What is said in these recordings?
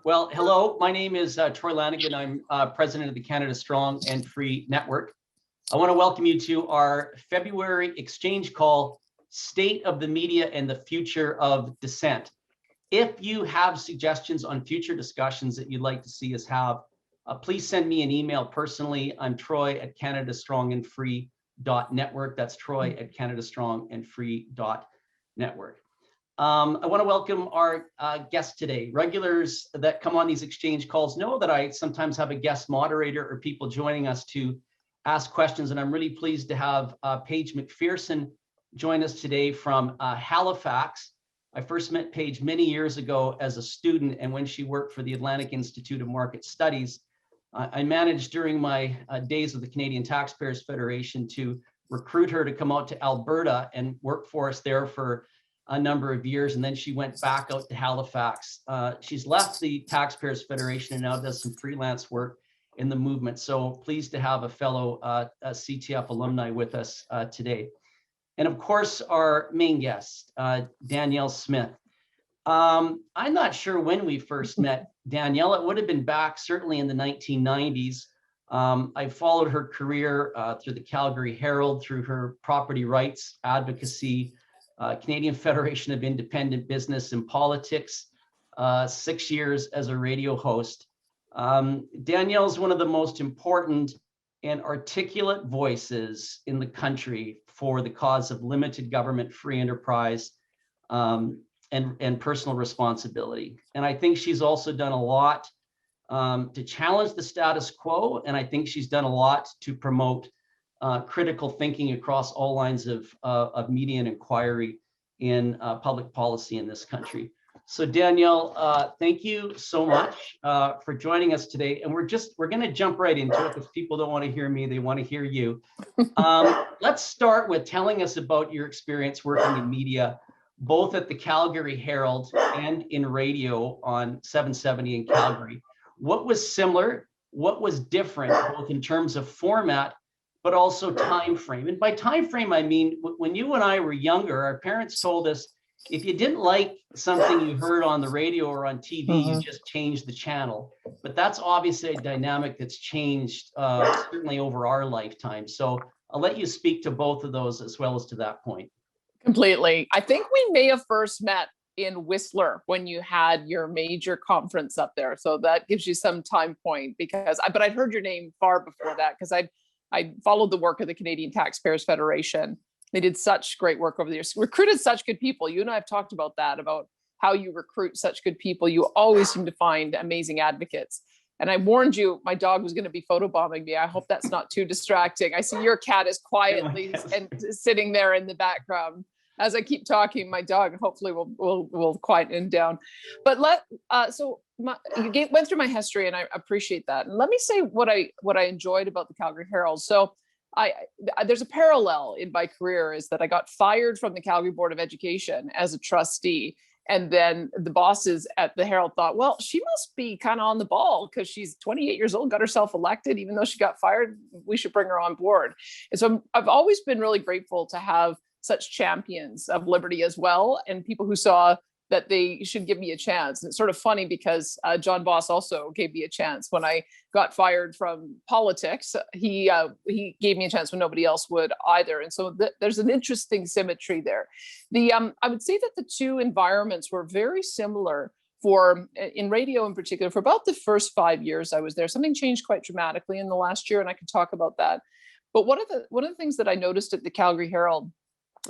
Well, hello, my name is Troy Lanigan. I'm president of the Canada Strong and Free Network. I want to welcome you to our February exchange call, State of the Media and the Future of Dissent. If you have suggestions on future discussions that you'd like to see us have, please send me an email personally. I'm troy@canadastrongandfree.network. That's troy@canadastrongandfree.network. I want to welcome our guests today. Regulars that come on these exchange calls know that I sometimes have a guest moderator or people joining us to ask questions, and I'm really pleased to have Paige McPherson join us today from Halifax. I first met Paige many years ago as a student, and when she worked for the Atlantic Institute of Market Studies. I managed during my days of the Canadian Taxpayers Federation to recruit her to come out to Alberta and work for us there for a number of years, and then she went back out to Halifax. She's left the Taxpayers Federation and now does some freelance work in the movement. So pleased to have a fellow CTF alumni with us today. And of course, our main guest, Danielle Smith. I'm not sure when we first met Danielle. It would have been back certainly in the 1990s. I followed her career through the Calgary Herald, through her property rights advocacy, Canadian Federation of Independent Business and Politics, 6 years as a radio host. Danielle is one of the most important and articulate voices in the country for the cause of limited government, free enterprise, and personal responsibility. And I think she's also done a lot to challenge the status quo, and I think she's done a lot to promote critical thinking across all lines of media and inquiry in public policy in this country. So Danielle, thank you so much for joining us today. And we're going to jump right into it because people don't want to hear me, they want to hear you. Let's start with telling us about your experience working in media, both at the Calgary Herald and in radio on 770 in Calgary. What was similar? What was different, both in terms of format, but also time frame? And by time frame, I mean, when you and I were younger, our parents told us, if you didn't like something you heard on the radio or on TV, you just changed the channel. But that's obviously a dynamic that's changed certainly over our lifetime. So I'll let you speak to both of those as well as to that point. Completely. I think we may have first met in Whistler when you had your major conference up there. So that gives you some time point but I'd heard your name far before that because I followed the work of the Canadian Taxpayers Federation. They did such great work over the years, recruited such good people. You and I have talked about that, about how you recruit such good people. You always seem to find amazing advocates. And I warned you, my dog was going to be photobombing me. I hope that's not too distracting. I see your cat is quietly and sitting there in the background. As I keep talking, my dog hopefully will quieten down. But you went through my history, and I appreciate that. And let me say what I enjoyed about the Calgary Herald. So there's a parallel in my career is that I got fired from the Calgary Board of Education as a trustee. And then the bosses at the Herald thought, well, she must be kind of on the ball because she's 28 years old, got herself elected, even though she got fired, we should bring her on board. And so I've always been really grateful to have such champions of liberty as well, and people who saw that they should give me a chance. And it's sort of funny because John Boss also gave me a chance when I got fired from politics. He gave me a chance when nobody else would either. And so there's an interesting symmetry there. I would say that the two environments were very similar in radio in particular. For about the first 5 years I was there, something changed quite dramatically in the last year, and I could talk about that. But one of the things that I noticed at the Calgary Herald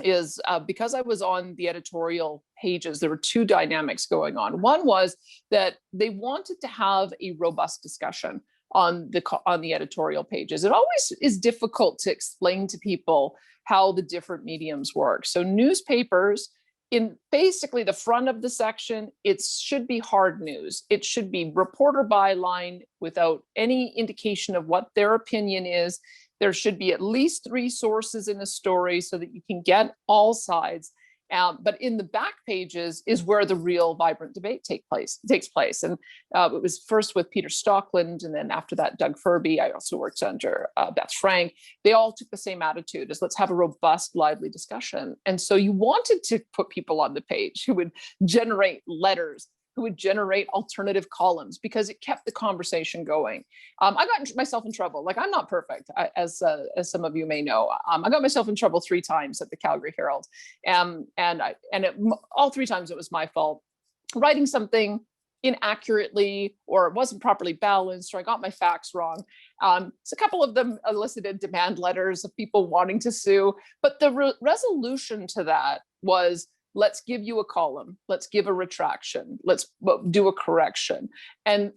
is because I was on the editorial pages, there were two dynamics going on. One was that they wanted to have a robust discussion on the editorial pages. It always is difficult to explain to people how the different mediums work. So newspapers, in basically the front of the section, it should be hard news. It should be reporter byline without any indication of what their opinion is. There should be at least 3 sources in a story so that you can get all sides. But in the back pages is where the real vibrant debate takes place. And it was first with Peter Stockland, and then after that, Doug Furby. I also worked under Beth Frank. They all took the same attitude as let's have a robust, lively discussion. And so you wanted to put people on the page who would generate letters, who would generate alternative columns because it kept the conversation going. I got myself in trouble. Like, I'm not perfect, as some of you may know. I got myself in trouble 3 times at the Calgary Herald, all 3 times it was my fault. Writing something inaccurately, or it wasn't properly balanced, or I got my facts wrong. So a couple of them elicited demand letters of people wanting to sue, but the resolution to that was, let's give you a column, let's give a retraction, let's do a correction. And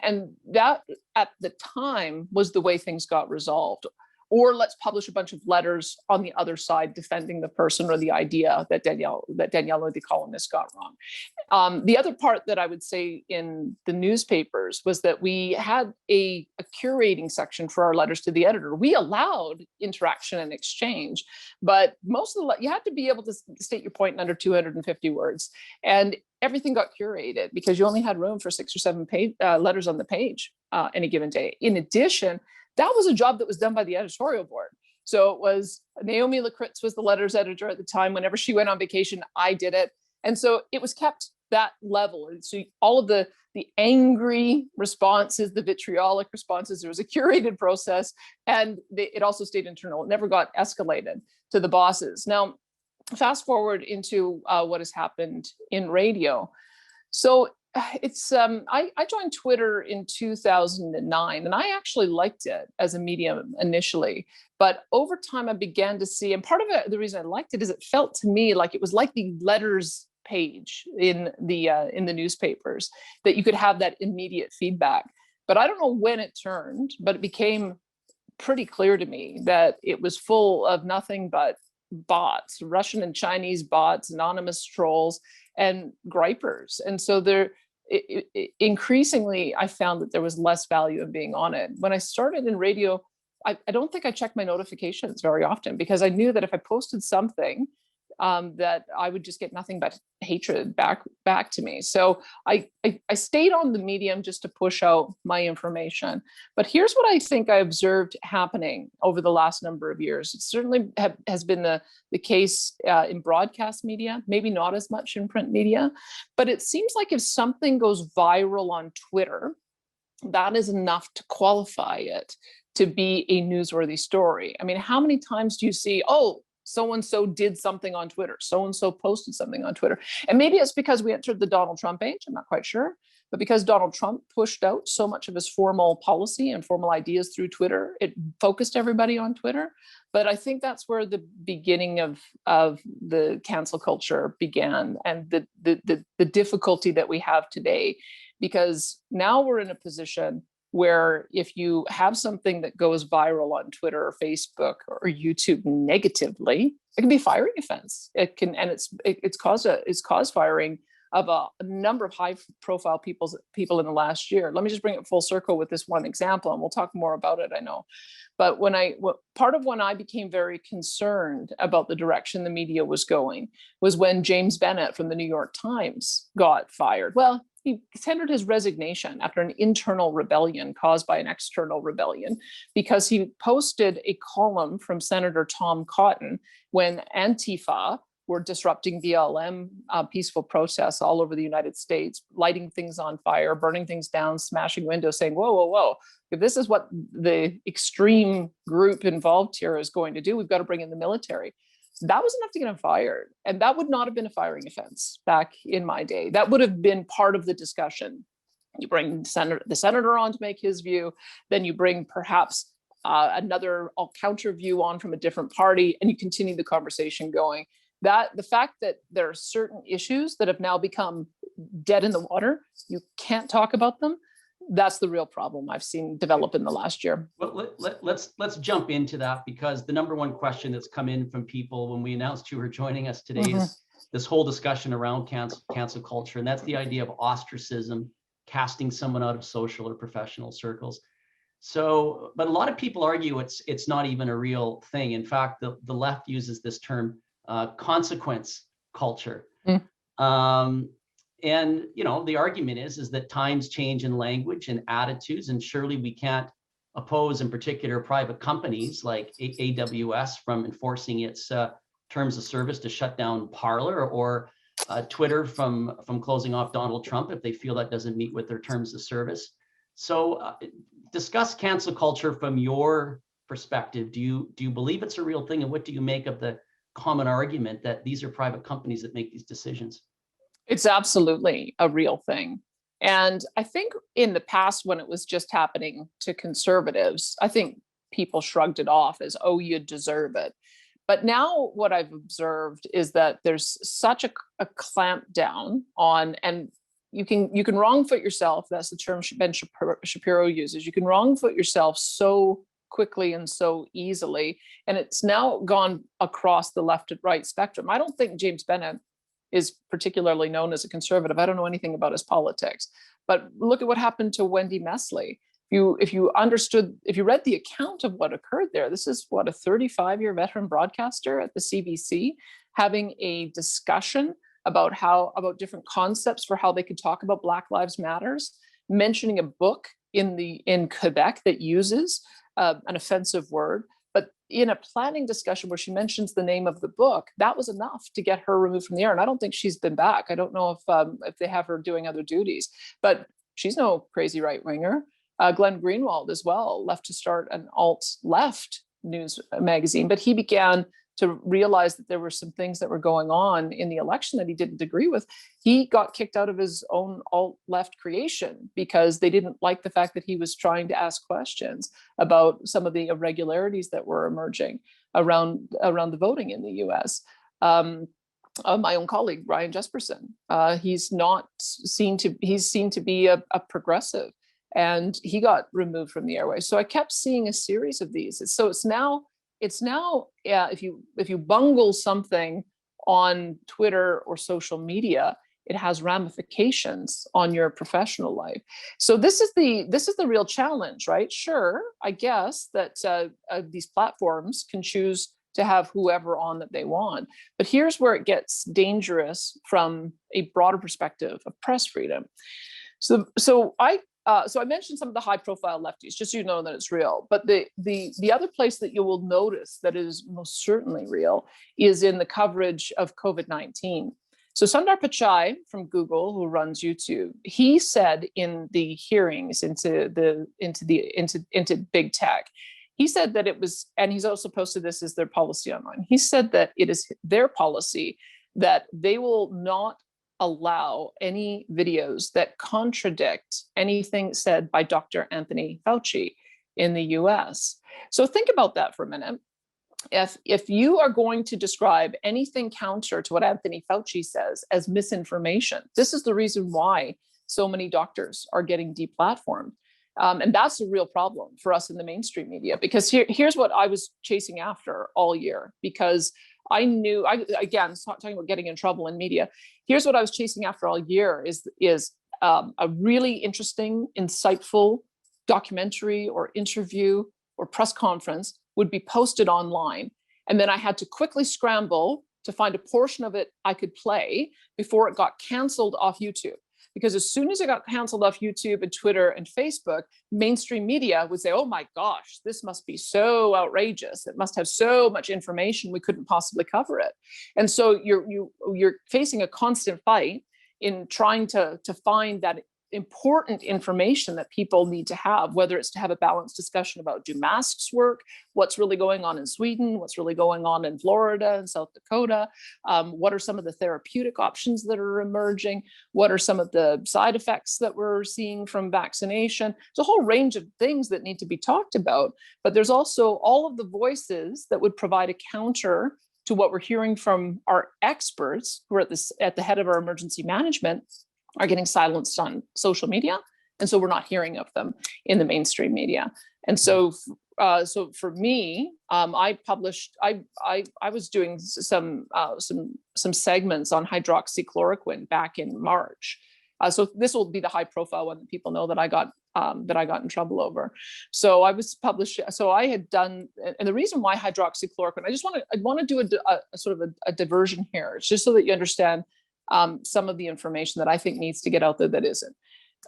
that at the time was the way things got resolved. Or let's publish a bunch of letters on the other side defending the person or the idea that Danielle or the columnist got wrong. The other part that I would say in the newspapers was that we had a curating section for our letters to the editor. We allowed interaction and exchange, but most of you had to be able to state your point in under 250 words. And everything got curated because you only had room for 6 or 7 letters on the page any given day. In addition, that was a job that was done by the editorial board. So it was Naomi Lakritz was the letters editor at the time. Whenever she went on vacation, I did it. And so it was kept that level. And so all of the angry responses, the vitriolic responses, there was a curated process, and it also stayed internal. It never got escalated to the bosses. Now, fast forward into what has happened in radio. So it's I joined Twitter in 2009, and I actually liked it as a medium initially, but over time I began to see, and part of it, the reason I liked it is it felt to me like it was like the letters page in the newspapers, that you could have that immediate feedback. But I don't know when it turned, but it became pretty clear to me that it was full of nothing but bots, Russian and Chinese bots, anonymous trolls, and gripers. And so increasingly, I found that there was less value in being on it. When I started in radio, I don't think I checked my notifications very often, because I knew that if I posted something, that I would just get nothing but hatred back to me. So I stayed on the medium just to push out my information. But here's what I think I observed happening over the last number of years. It certainly has been the case in broadcast media, maybe not as much in print media, but it seems like if something goes viral on Twitter, that is enough to qualify it to be a newsworthy story. I mean, how many times do you see, oh, so-and-so did something on Twitter, so-and-so posted something on Twitter? And maybe it's because we entered the Donald Trump age, I'm not quite sure, but because Donald Trump pushed out so much of his formal policy and formal ideas through Twitter, it focused everybody on Twitter. But I think that's where the beginning of the cancel culture began, and the difficulty that we have today, because now we're in a position where if you have something that goes viral on Twitter or Facebook or YouTube negatively, it can be a firing offense. It can, and it's caused firing of a number of high-profile people in the last year. Let me just bring it full circle with this one example, and we'll talk more about it, I know. But part of when I became very concerned about the direction the media was going was when James Bennett from the New York Times got fired. Well, he tendered his resignation after an internal rebellion caused by an external rebellion, because he posted a column from Senator Tom Cotton when Antifa were disrupting BLM peaceful protests all over the United States, lighting things on fire, burning things down, smashing windows, saying, whoa, whoa, whoa, if this is what the extreme group involved here is going to do, we've got to bring in the military. That was enough to get him fired. And that would not have been a firing offense back in my day. That would have been part of the discussion. You bring the senator on to make his view, then you bring perhaps another counter view on from a different party, and you continue the conversation going. That the fact that there are certain issues that have now become dead in the water, you can't talk about them, that's the real problem I've seen develop in the last year. Well, let's jump into that, because the number one question that's come in from people when we announced you were joining us today is this whole discussion around cancel culture, and that's the idea of ostracism, casting someone out of social or professional circles. So, but a lot of people argue it's not even a real thing. In fact, the left uses this term consequence culture. And the argument is that times change in language and attitudes, and surely we can't oppose, in particular, private companies like AWS from enforcing its terms of service to shut down Parler, or Twitter from closing off Donald Trump if they feel that doesn't meet with their terms of service. So discuss cancel culture from your perspective. Do you believe it's a real thing, and what do you make of the common argument that these are private companies that make these decisions? It's absolutely a real thing. And I think in the past, when it was just happening to conservatives, I think people shrugged it off as, oh, you deserve it. But now what I've observed is that there's such a clamp down on, and you can wrong foot yourself. That's the term Ben Shapiro uses. You can wrong foot yourself so quickly and so easily. And it's now gone across the left and right spectrum. I don't think James Bennett is particularly known as a conservative. I don't know anything about his politics, but look at what happened to Wendy Mesley. If you read the account of what occurred there, this is what, a 35-year veteran broadcaster at the CBC having a discussion about different concepts for how they could talk about Black Lives Matters, mentioning a book in Quebec that uses an offensive word. But in a planning discussion where she mentions the name of the book, that was enough to get her removed from the air. And I don't think she's been back. I don't know if they have her doing other duties, but she's no crazy right-winger. Glenn Greenwald as well left to start an alt-left news magazine, but he began to realize that there were some things that were going on in the election that he didn't agree with. He got kicked out of his own alt-left creation because they didn't like the fact that he was trying to ask questions about some of the irregularities that were emerging around the voting in the US. My own colleague, Ryan Jesperson, he's seen to be a progressive, and he got removed from the airways. So I kept seeing a series of these. So it's now if you bungle something on Twitter or social media, it has ramifications on your professional life. So this is the real challenge, right? Sure, I guess that these platforms can choose to have whoever on that they want, but here's where it gets dangerous from a broader perspective of press freedom. So I mentioned some of the high-profile lefties, just so you know that it's real. But the other place that you will notice that is most certainly real is in the coverage of COVID-19. So Sundar Pichai from Google, who runs YouTube, he said in the hearings into big tech, he said that it was, and he's also posted this as their policy online. He said that it is their policy that they will not allow any videos that contradict anything said by Dr. Anthony Fauci in the US. So think about that for a minute. If you are going to describe anything counter to what Anthony Fauci says as misinformation, this is the reason why so many doctors are getting deplatformed. And that's a real problem for us in the mainstream media, because here's what I was chasing after all year, because I knew, again, talking about getting in trouble in media, here's what I was chasing after all year is a really interesting, insightful documentary or interview or press conference would be posted online. And then I had to quickly scramble to find a portion of it I could play before it got canceled off YouTube. Because as soon as it got canceled off YouTube and Twitter and Facebook, mainstream media would say, oh my gosh, this must be so outrageous. It must have so much information, we couldn't possibly cover it. And so you're facing a constant fight in trying to find that important information that people need to have, whether it's to have a balanced discussion about, do masks work? What's really going on in Sweden? What's really going on in Florida and South Dakota? What are some of the therapeutic options that are emerging? What are some of the side effects that we're seeing from vaccination? There's a whole range of things that need to be talked about, but there's also all of the voices that would provide a counter to what we're hearing from our experts who are at the head of our emergency management are getting silenced on social media. And so we're not hearing of them in the mainstream media. And so for me, I was doing some segments on hydroxychloroquine back in March. So this will be the high profile one that people know that I got in trouble over. So I was published. So I had done, and the reason why hydroxychloroquine, I want to do a sort of a diversion here. It's just so that you understand some of the information that I think needs to get out there that isn't.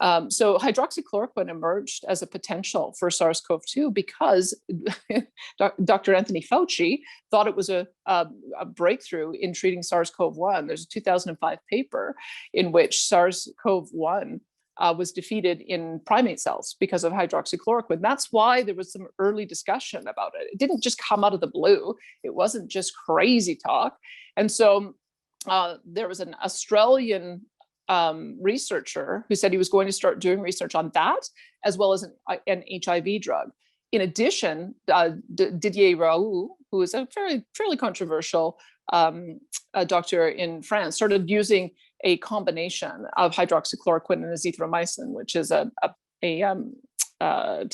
So hydroxychloroquine emerged as a potential for SARS-CoV-2 because Dr. Anthony Fauci thought it was a breakthrough in treating SARS-CoV-1. There's a 2005 paper in which SARS-CoV-1 was defeated in primate cells because of hydroxychloroquine. That's why there was some early discussion about it. It didn't just come out of the blue. It wasn't just crazy talk. And so there was an Australian researcher who said he was going to start doing research on that, as well as an HIV drug. In addition, Didier Raoult, who is a fairly controversial doctor in France, started using a combination of hydroxychloroquine and azithromycin, which is to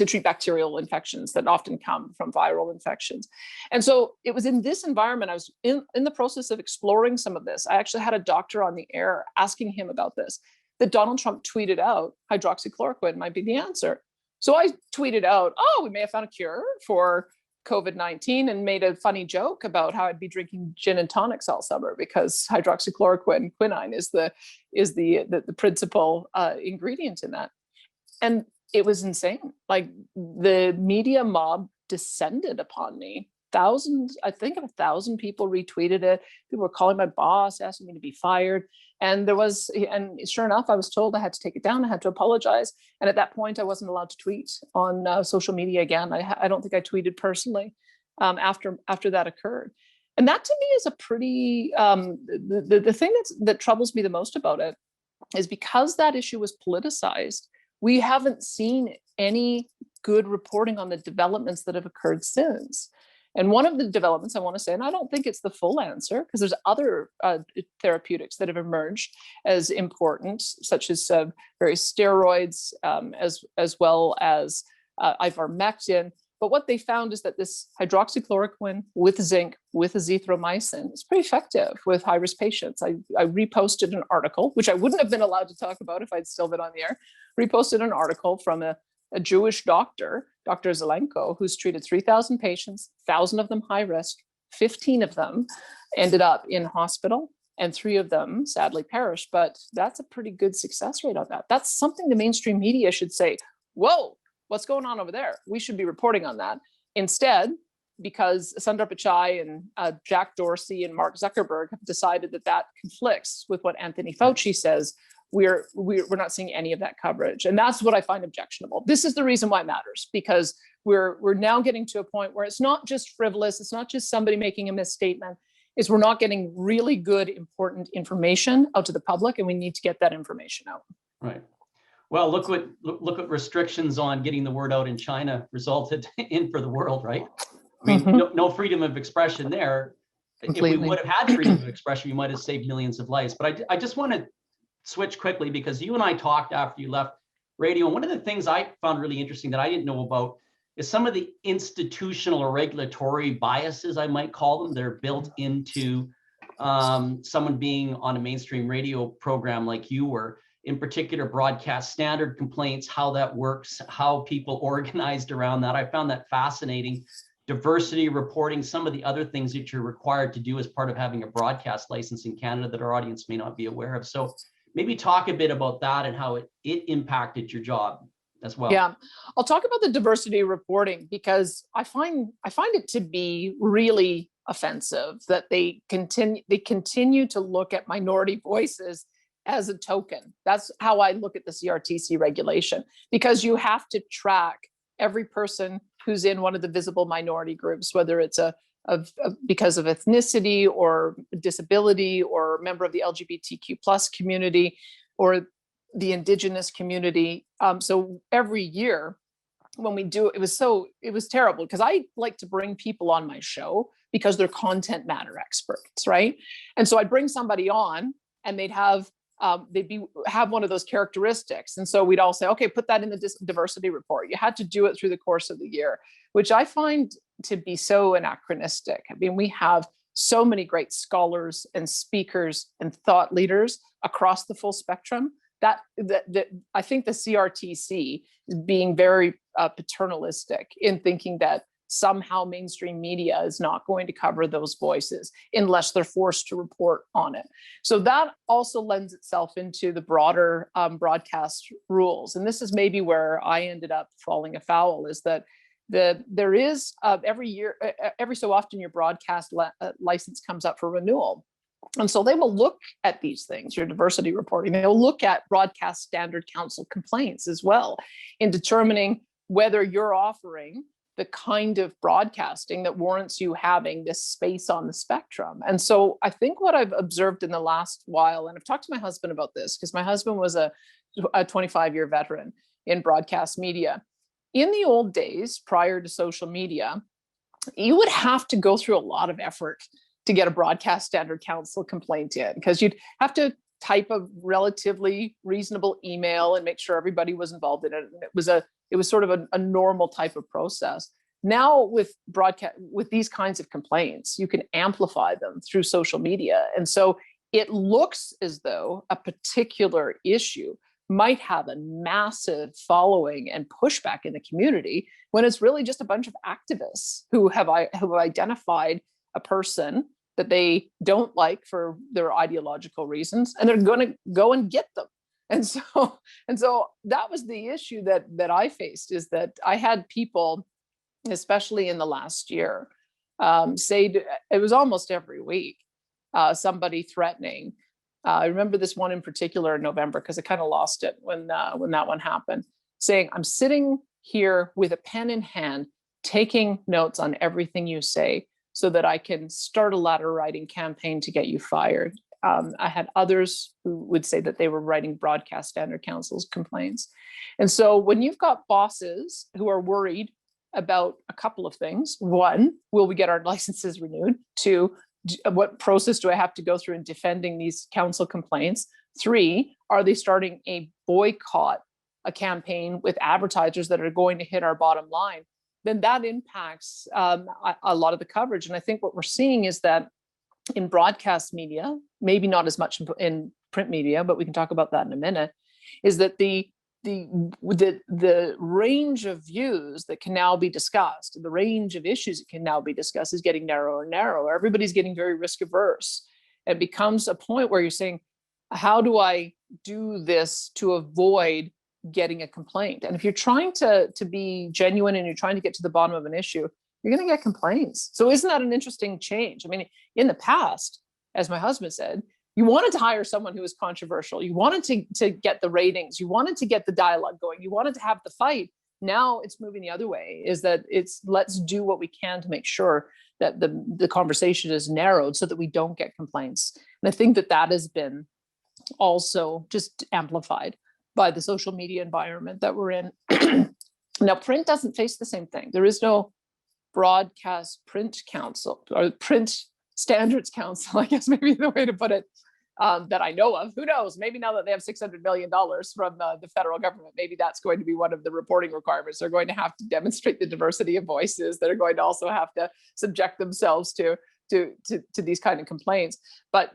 treat bacterial infections that often come from viral infections. And so it was in this environment, I was in the process of exploring some of this. I actually had a doctor on the air asking him about this, that Donald Trump tweeted out hydroxychloroquine might be the answer. So I tweeted out, oh, we may have found a cure for COVID-19, and made a funny joke about how I'd be drinking gin and tonics all summer because hydroxychloroquine, quinine, is the principal ingredient in that. And it was insane. Like, the media mob descended upon me. Thousands, I think 1,000 people retweeted it. People were calling my boss, asking me to be fired. And sure enough, I was told I had to take it down. I had to apologize. And at that point, I wasn't allowed to tweet on social media again. I don't think I tweeted personally after that occurred. And that to me is a pretty, the thing that troubles me the most about it is because that issue was politicized, we haven't seen any good reporting on the developments that have occurred since. And one of the developments I want to say, and I don't think it's the full answer, because there's other therapeutics that have emerged as important, such as various steroids, as well as ivermectin. But what they found is that this hydroxychloroquine with zinc, with azithromycin, is pretty effective with high-risk patients. I reposted an article, which I wouldn't have been allowed to talk about if I'd still been on the air, reposted an article from a Jewish doctor, Dr. Zelenko, who's treated 3,000 patients, 1,000 of them high risk, 15 of them ended up in hospital, and 3 of them sadly perished. But that's a pretty good success rate on that. That's something the mainstream media should say, whoa, what's going on over there? We should be reporting on that. Instead, because Sundar Pichai and Jack Dorsey and Mark Zuckerberg have decided that conflicts with what Anthony Fauci says, we're not seeing any of that coverage. And that's what I find objectionable. This is the reason why it matters, because we're now getting to a point where it's not just frivolous, it's not just somebody making a misstatement, is we're not getting really good, important information out to the public, and we need to get that information out. Right. Well, look what restrictions on getting the word out in China resulted in for the world, right? I mean, no freedom of expression there. Completely. If we would have had freedom of expression, we might have saved millions of lives. But I just want to switch quickly, because you and I talked after you left radio. And one of the things I found really interesting that I didn't know about is some of the institutional or regulatory biases, I might call them, that are built into someone being on a mainstream radio program like you were. In particular, broadcast standard complaints, how that works, how people organized around that. I found that fascinating. Diversity reporting, some of the other things that you're required to do as part of having a broadcast license in Canada that our audience may not be aware of. So maybe talk a bit about that and how it impacted your job as well. Yeah, I'll talk about the diversity reporting, because I find it to be really offensive that they continue to look at minority voices as a token. That's how I look at the CRTC regulation, because you have to track every person who's in one of the visible minority groups, whether it's because of ethnicity or disability or member of the LGBTQ plus community or the Indigenous community. So every year when we do it, it was terrible, because I like to bring people on my show because they're content matter experts, right? And so I'd bring somebody on and they'd have one of those characteristics. And so we'd all say, okay, put that in the diversity report. You had to do it through the course of the year, which I find to be so anachronistic. I mean, we have so many great scholars and speakers and thought leaders across the full spectrum that I think the CRTC is being very paternalistic in thinking that somehow mainstream media is not going to cover those voices unless they're forced to report on it. So that also lends itself into the broader broadcast rules. And this is maybe where I ended up falling afoul, is that there is every year, every so often, your broadcast license comes up for renewal. And so they will look at these things, your diversity reporting. They'll look at Broadcast Standard Council complaints as well in determining whether you're offering the kind of broadcasting that warrants you having this space on the spectrum. And so I think what I've observed in the last while, and I've talked to my husband about this, because my husband was a 25-year veteran in broadcast media. In the old days, prior to social media, you would have to go through a lot of effort to get a Broadcast Standard Council complaint in, because you'd have to type a relatively reasonable email and make sure everybody was involved in it. And it was sort of a normal type of process. Now with these kinds of complaints, you can amplify them through social media. And so it looks as though a particular issue might have a massive following and pushback in the community, when it's really just a bunch of activists who have identified a person that they don't like for their ideological reasons, and they're going to go and get them. And so that was the issue that I faced, is that I had people, especially in the last year, say, it was almost every week, somebody threatening. I remember this one in particular in November, because I kind of lost it when that one happened, saying, "I'm sitting here with a pen in hand, taking notes on everything you say, so that I can start a letter writing campaign to get you fired." I had others who would say that they were writing Broadcast Standard Council's complaints. And so when you've got bosses who are worried about a couple of things: one, will we get our licenses renewed? Two, what process do I have to go through in defending these council complaints? Three, are they starting a boycott, a campaign with advertisers that are going to hit our bottom line? Then that impacts a lot of the coverage. And I think what we're seeing is that in broadcast media, maybe not as much in print media, but we can talk about that in a minute, is that the range of views that can now be discussed, the range of issues that can now be discussed, is getting narrower and narrower. Everybody's getting very risk averse. It becomes a point where you're saying, how do I do this to avoid getting a complaint? And if you're trying to be genuine and you're trying to get to the bottom of an issue, you're going to get complaints. So isn't that an interesting change? I mean, in the past, as my husband said, you wanted to hire someone who was controversial. You wanted to get the ratings. You wanted to get the dialogue going. You wanted to have the fight. Now it's moving the other way, is that it's, let's do what we can to make sure that the conversation is narrowed so that we don't get complaints. And I think that has been also just amplified by the social media environment that we're in. Now, print doesn't face the same thing. There is no Broadcast Print Council, or Print Standards Council, I guess maybe the way to put it, that I know of. Who knows? Maybe now that they have $600 million from the federal government, maybe that's going to be one of the reporting requirements. They're going to have to demonstrate the diversity of voices. They're going to also have to subject themselves to these kind of complaints. But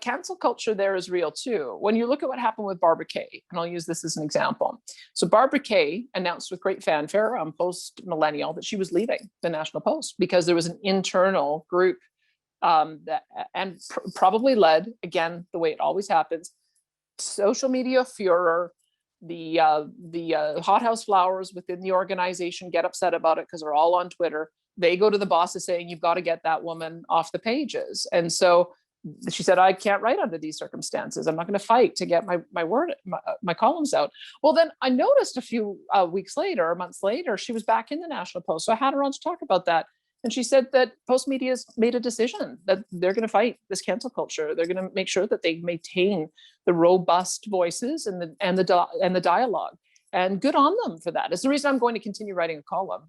cancel culture there is real too. When you look at what happened with Barbara Kay, and I'll use this as an example. So Barbara Kay announced with great fanfare on Post-Millennial that she was leaving the National Post because there was an internal group probably led, again, the way it always happens, social media furor. The hothouse flowers within the organization get upset about it because they're all on Twitter. They go to the bosses saying, you've got to get that woman off the pages. And so she said, I can't write under these circumstances. I'm not going to fight to get my columns out. Well, then I noticed a few weeks later, or months later, she was back in the National Post. So I had her on to talk about that. And she said that Post Media has made a decision that they're going to fight this cancel culture. They're going to make sure that they maintain the robust voices and the dialogue. And good on them for that. It's the reason I'm going to continue writing a column,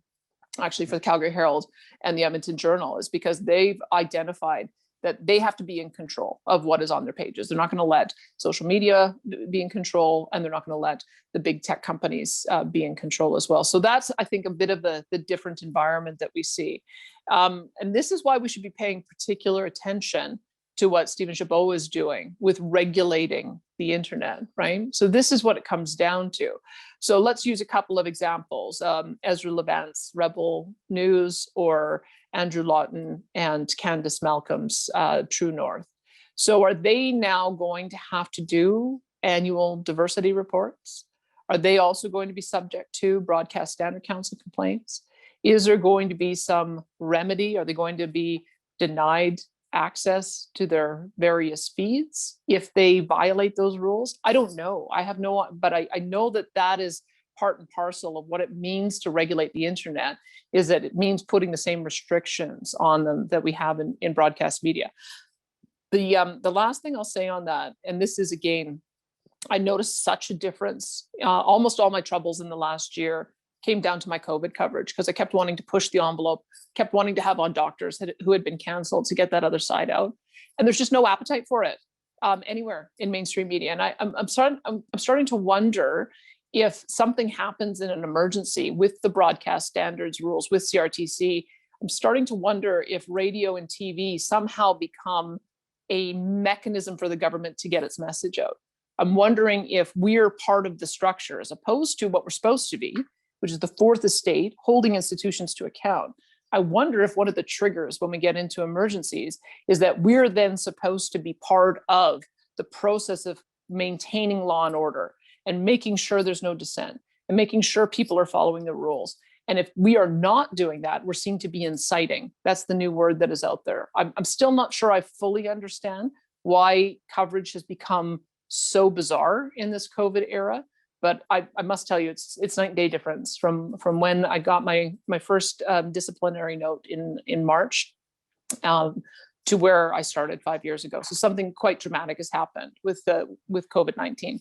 actually, for the Calgary Herald and the Edmonton Journal, is because they've identified that they have to be in control of what is on their pages. They're not going to let social media be in control, and they're not going to let the big tech companies be in control as well. So that's, I think, a bit of the different environment that we see. And this is why we should be paying particular attention to what Stephen Chabot is doing with regulating the internet, right? So this is what it comes down to. So let's use a couple of examples. Ezra Levant's Rebel News, or Andrew Lawton and Candace Malcolm's True North. So are they now going to have to do annual diversity reports? Are they also going to be subject to Broadcast Standard Council complaints? Is there going to be some remedy? Are they going to be denied access to their various feeds if they violate those rules? I don't know. I have no, but I know that that is part and parcel of what it means to regulate the internet, is that it means putting the same restrictions on them that we have in broadcast media. The last thing I'll say on that, and this is again, I noticed such a difference. Almost all my troubles in the last year came down to my COVID coverage, because I kept wanting to push the envelope, kept wanting to have on doctors who had been canceled to get that other side out. And there's just no appetite for it anywhere in mainstream media. And I'm starting to wonder if something happens in an emergency with the broadcast standards rules, with CRTC. I'm starting to wonder if radio and TV somehow become a mechanism for the government to get its message out. I'm wondering if we're part of the structure as opposed to what we're supposed to be, which is the fourth estate, holding institutions to account. I wonder if one of the triggers when we get into emergencies is that we're then supposed to be part of the process of maintaining law and order and making sure there's no dissent and making sure people are following the rules. And if we are not doing that, we're seen to be inciting. That's the new word that is out there. I'm still not sure I fully understand why coverage has become so bizarre in this COVID era. But I must tell you, it's night and day difference from when I got my first disciplinary note in March to where I started 5 years ago. So something quite dramatic has happened with COVID-19.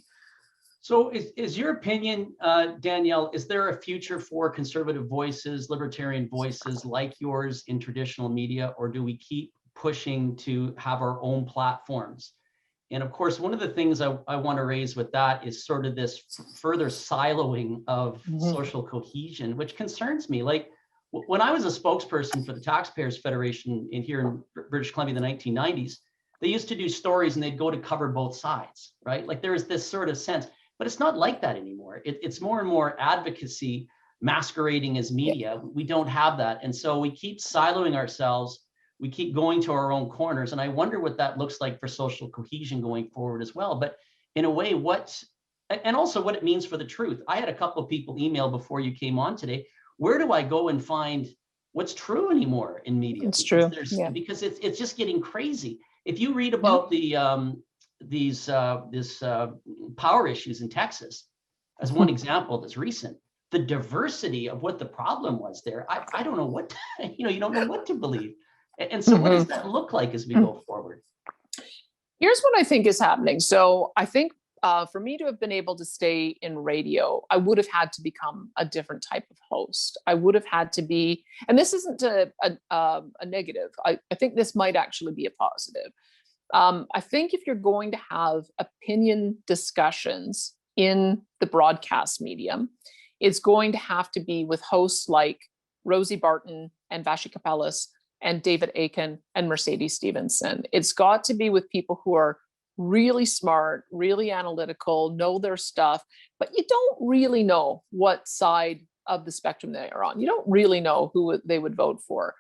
So is your opinion, Danielle, is there a future for conservative voices, libertarian voices like yours in traditional media, or do we keep pushing to have our own platforms? And of course, one of the things I want to raise with that is sort of this further siloing of social cohesion, which concerns me. Like when I was a spokesperson for the Taxpayers Federation here in British Columbia in the 1990s, they used to do stories and they'd go to cover both sides, right? Like there is this sort of sense, but it's not like that anymore. It's more and more advocacy masquerading as media. We don't have that. And so we keep siloing ourselves. We keep going to our own corners. And I wonder what that looks like for social cohesion going forward as well. But in a way, and also what it means for the truth. I had a couple of people email before you came on today. Where do I go and find what's true anymore in media? It's true. Because it's just getting crazy. If you read about these power issues in Texas, as one example that's recent, the diversity of what the problem was there, I don't know what, you don't know what to believe. And so what does that look like as we go forward? Here's what I think is happening. So I think for me to have been able to stay in radio, I would have had to become a different type of host. I would have had to be, and this isn't a negative. I think this might actually be a positive. I think if you're going to have opinion discussions in the broadcast medium, it's going to have to be with hosts like Rosie Barton and Vashi Kapelis and David Aiken and Mercedes Stevenson. It's got to be with people who are really smart, really analytical, know their stuff, but you don't really know what side of the spectrum they are on. You don't really know who they would vote for.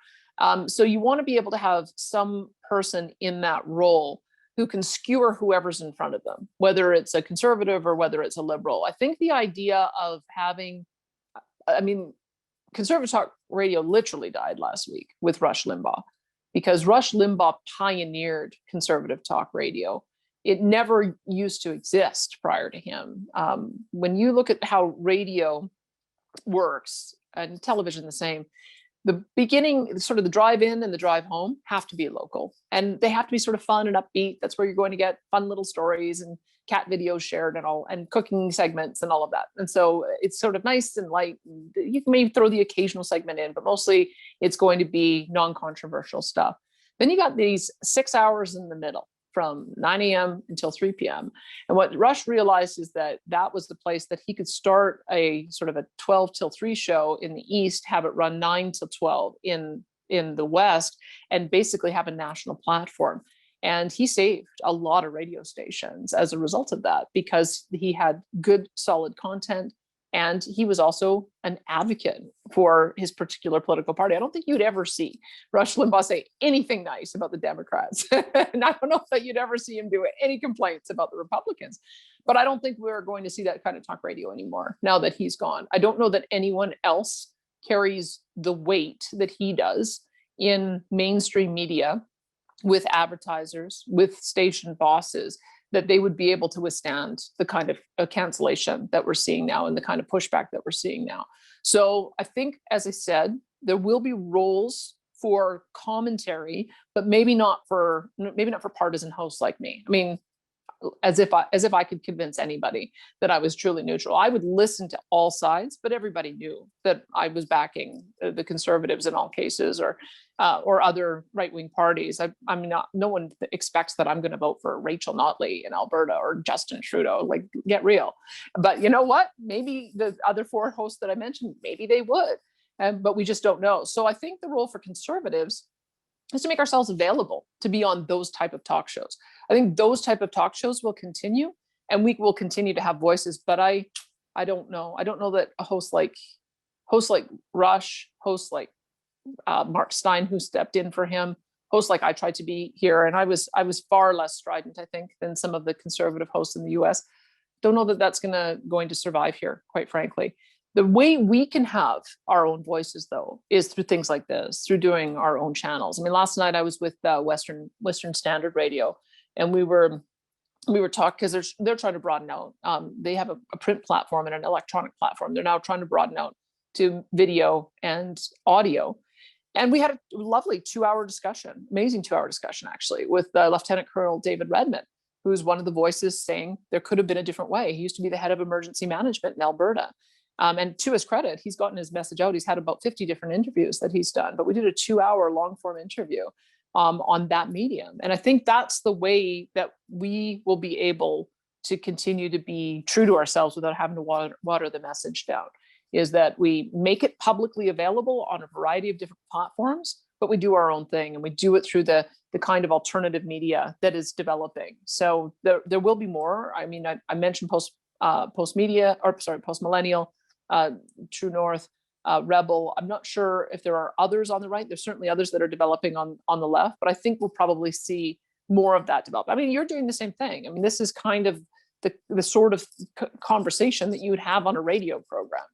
So you want to be able to have some person in that role who can skewer whoever's in front of them, whether it's a conservative or whether it's a liberal. I think the idea of having, conservative talk radio literally died last week with Rush Limbaugh, because Rush Limbaugh pioneered conservative talk radio. It never used to exist prior to him. When you look at how radio works, and television the same, the beginning, sort of the drive in and the drive home have to be local, and they have to be sort of fun and upbeat. That's where you're going to get fun little stories and cat videos shared and all, and cooking segments and all of that. And so it's sort of nice and light. You can maybe throw the occasional segment in, but mostly it's going to be non-controversial stuff. Then you got these 6 hours in the middle from 9 a.m. until 3 p.m. And what Rush realized is that that was the place that he could start a sort of a 12 till 3 show in the East, have it run 9 till 12 in the West, and basically have a national platform. And he saved a lot of radio stations as a result of that, because he had good, solid content And he was also an advocate for his particular political party. I don't think you'd ever see Rush Limbaugh say anything nice about the Democrats. And I don't know that you'd ever see him do any complaints about the Republicans. But I don't think we're going to see that kind of talk radio anymore now that he's gone. I don't know that anyone else carries the weight that he does in mainstream media with advertisers, with station bosses, that they would be able to withstand the kind of cancellation that we're seeing now and the kind of pushback that we're seeing now. So I think, as I said, there will be roles for commentary, but maybe not for partisan hosts like me. I mean, as if I could convince anybody that I was truly neutral. I would listen to all sides, but everybody knew that I was backing the Conservatives in all cases, or other right-wing parties. I mean, no one expects that I'm going to vote for Rachel Notley in Alberta or Justin Trudeau. Like, get real. But you know what? Maybe the other four hosts that I mentioned, maybe they would, but we just don't know. So I think the role for Conservatives is to make ourselves available to be on those type of talk shows. I think those type of talk shows will continue, and we will continue to have voices. But I don't know. I don't know that a host like Rush, hosts like Mark Stein, who stepped in for him, hosts like I tried to be here, and I was far less strident, I think, than some of the conservative hosts in the U.S. Don't know that that's going to survive here, quite frankly. The way we can have our own voices, though, is through things like this, through doing our own channels. I mean, last night I was with Western Standard Radio, and we were talking, because they're trying to broaden out. They have a print platform and an electronic platform. They're now trying to broaden out to video and audio. And we had a lovely 2-hour discussion, amazing 2-hour discussion, actually, with Lieutenant Colonel David Redmond, who's one of the voices saying there could have been a different way. He used to be the head of emergency management in Alberta. And to his credit, he's gotten his message out. He's had about 50 different interviews that he's done, but we did a 2-hour long form interview on that medium. And I think that's the way that we will be able to continue to be true to ourselves without having to water the message down, is that we make it publicly available on a variety of different platforms, but we do our own thing, and we do it through the kind of alternative media that is developing. So there will be more. I mean, I mentioned post millennial, True North, Rebel. I'm not sure if there are others on the right. There's certainly others that are developing on the left, but I think we'll probably see more of that develop. I mean, you're doing the same thing. I mean, this is kind of the sort of conversation that you would have on a radio program.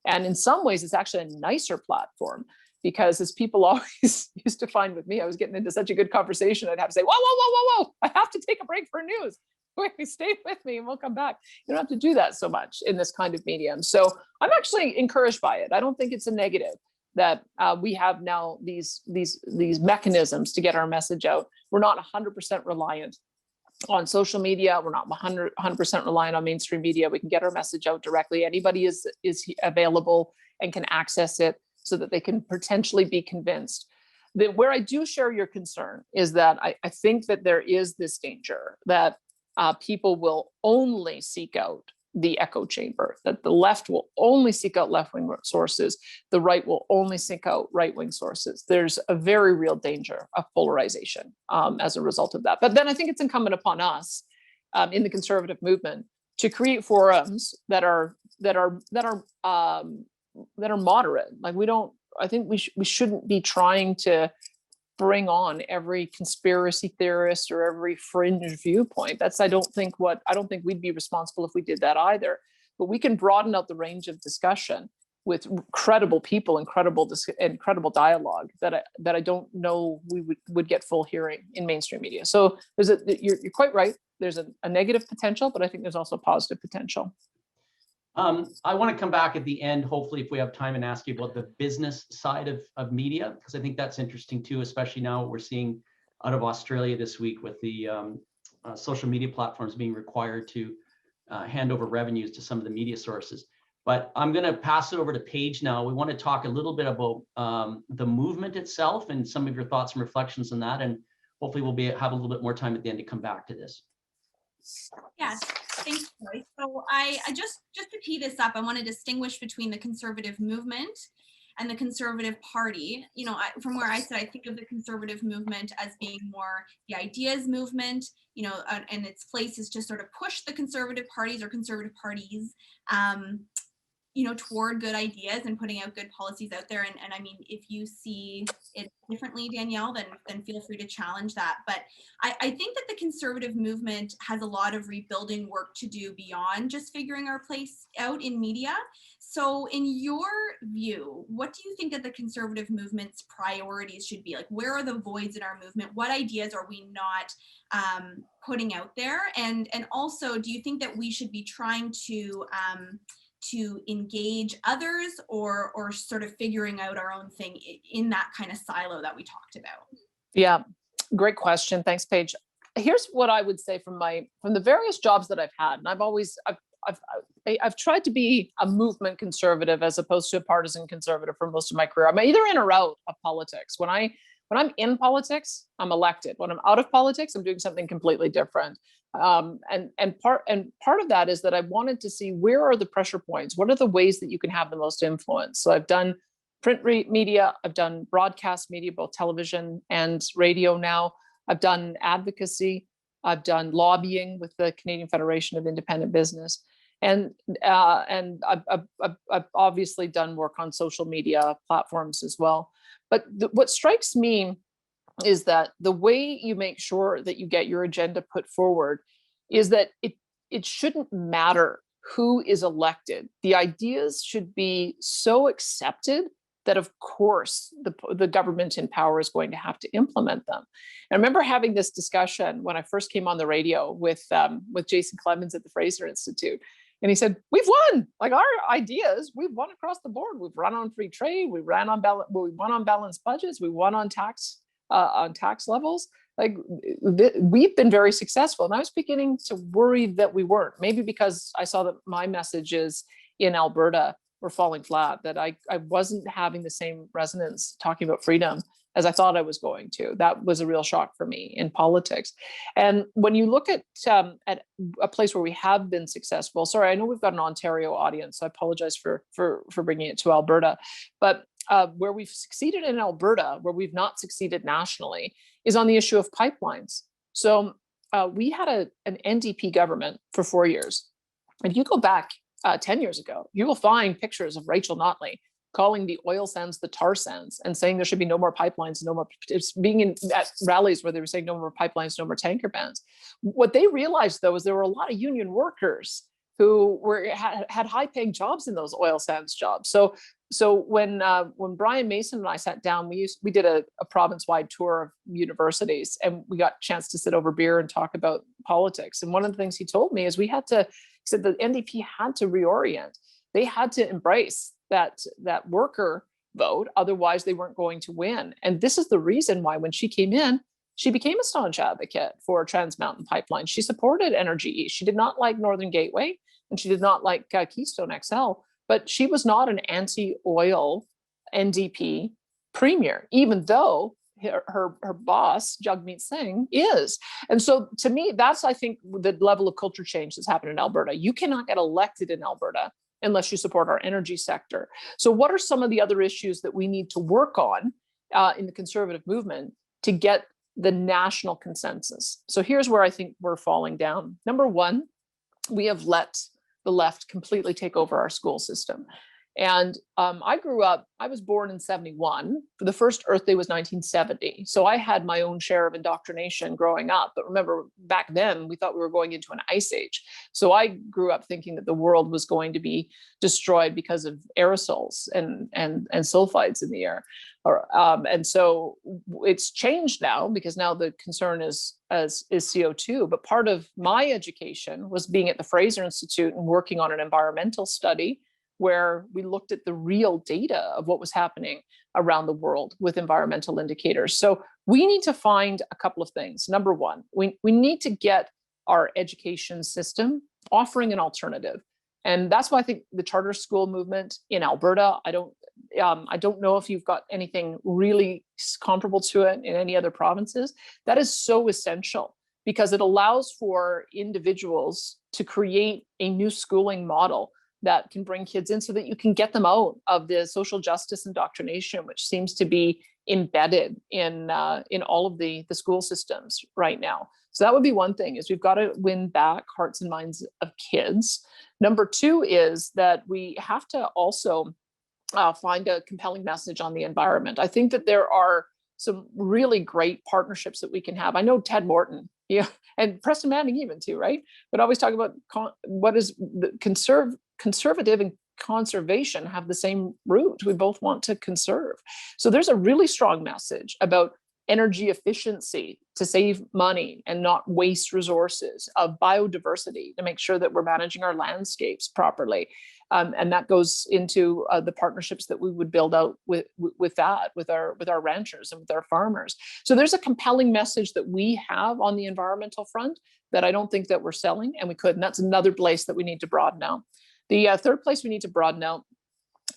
And in some ways, it's actually a nicer platform, because as people always used to find with me, I was getting into such a good conversation, I'd have to say, whoa, I have to take a break for news. Stay with me and we'll come back. You don't have to do that so much in this kind of medium. So I'm actually encouraged by it. I don't think it's a negative that we have now these mechanisms to get our message out. We're not 100% reliant on social media. We're not 100% reliant on mainstream media. We can get our message out directly. Anybody is available and can access it, so that they can potentially be convinced. Where I do share your concern is that I think that there is this danger that people will only seek out the echo chamber, that the left will only seek out left-wing sources, the right will only seek out right-wing sources. There's a very real danger of polarization as a result of that. But then I think it's incumbent upon us in the conservative movement to create forums that are moderate. Like, I think we shouldn't be trying to bring on every conspiracy theorist or every fringe viewpoint. I don't think we'd be responsible if we did that either. But we can broaden out the range of discussion with credible people and credible dialogue that I don't know we would get full hearing in mainstream media. So you're quite right. There's a negative potential, but I think there's also positive potential. I want to come back at the end, hopefully, if we have time, and ask you about the business side of media, because I think that's interesting too, especially now what we're seeing out of Australia this week with the social media platforms being required to hand over revenues to some of the media sources. But I'm going to pass it over to Paige now. We want to talk a little bit about the movement itself and some of your thoughts and reflections on that, and hopefully we'll have a little bit more time at the end to come back to this. Yes, thanks, Joyce. So I just to tee this up, I want to distinguish between the conservative movement and the Conservative Party. You know, from where I sit, I think of the conservative movement as being more the ideas movement, you know, and its place is to sort of push the conservative parties or conservative parties toward good ideas and putting out good policies out there. And I mean, if you see it differently, Danielle, then feel free to challenge that. But I think that the conservative movement has a lot of rebuilding work to do beyond just figuring our place out in media. So in your view, what do you think that the conservative movement's priorities should be? Like, where are the voids in our movement? What ideas are we not putting out there? And also, do you think that we should be trying to engage others, or sort of figuring out our own thing in that kind of silo that we talked about? Yeah, great question. Thanks, Paige. Here's what I would say from the various jobs that I've had, and I've tried to be a movement conservative as opposed to a partisan conservative for most of my career. I'm either in or out of politics. When I'm in politics, I'm elected. When I'm out of politics, I'm doing something completely different. And part of that is that I wanted to see, where are the pressure points? What are the ways that you can have the most influence? So I've done print media, I've done broadcast media, both television and radio now. I've done advocacy, I've done lobbying with the Canadian Federation of Independent Business. And I've obviously done work on social media platforms as well. But what strikes me is that the way you make sure that you get your agenda put forward is that it shouldn't matter who is elected. The ideas should be so accepted that, of course, the government in power is going to have to implement them. And I remember having this discussion when I first came on the radio with Jason Clemens at the Fraser Institute. And he said, we've won, like our ideas, we've won across the board. We've run on free trade, we won on balanced budgets, we won on tax levels. Like we've been very successful. And I was beginning to worry that we weren't, maybe because I saw that my messages in Alberta were falling flat, that I wasn't having the same resonance talking about freedom as I thought I was going to. That was a real shock for me in politics. And when you look at a place where we have been successful, sorry, I know we've got an Ontario audience, so I apologize for bringing it to Alberta, but where we've succeeded in Alberta, where we've not succeeded nationally, is on the issue of pipelines. So we had an NDP government for 4 years. If you go back 10 years ago, you will find pictures of Rachel Notley calling the oil sands the tar sands and saying there should be no more pipelines, no more, being at rallies where they were saying no more pipelines, no more tanker bans. What they realized, though, is there were a lot of union workers who had high-paying jobs in those oil sands jobs. So when Brian Mason and I sat down, we did a province-wide tour of universities, and we got a chance to sit over beer and talk about politics. And one of the things he told me is he said the NDP had to reorient. They had to embrace that worker vote, otherwise they weren't going to win. And this is the reason why when she came in, she became a staunch advocate for Trans Mountain Pipeline. She supported Energy East. She did not like Northern Gateway, and she did not like Keystone XL, but she was not an anti-oil NDP premier, even though her boss, Jagmeet Singh, is. And so to me, that's, I think, the level of culture change that's happened in Alberta. You cannot get elected in Alberta unless you support our energy sector. So what are some of the other issues that we need to work on in the conservative movement to get the national consensus? So here's where I think we're falling down. Number one, we have let the left completely take over our school system. And I was born in 71. The first Earth Day was 1970. So I had my own share of indoctrination growing up. But remember, back then, we thought we were going into an ice age. So I grew up thinking that the world was going to be destroyed because of aerosols and sulfides in the air. And so it's changed now, because now the concern is CO2. But part of my education was being at the Fraser Institute and working on an environmental study where we looked at the real data of what was happening around the world with environmental indicators. So we need to find a couple of things. Number one, we need to get our education system offering an alternative. And that's why I think the charter school movement in Alberta, I don't know if you've got anything really comparable to it in any other provinces. That is so essential, because it allows for individuals to create a new schooling model that can bring kids in so that you can get them out of the social justice indoctrination, which seems to be embedded in all of the school systems right now. So that would be one thing, is we've got to win back hearts and minds of kids. Number two is that we have to also find a compelling message on the environment. I think that there are some really great partnerships that we can have. I know Ted Morton, yeah, and Preston Manning even too, right? But always talk about what is the conservative and conservation have the same root. We both want to conserve. So there's a really strong message about energy efficiency to save money and not waste resources, of biodiversity to make sure that we're managing our landscapes properly. And that goes into the partnerships that we would build out with our ranchers and with our farmers. So there's a compelling message that we have on the environmental front that I don't think that we're selling, and we could. And that's another place that we need to broaden out. The third place we need to broaden out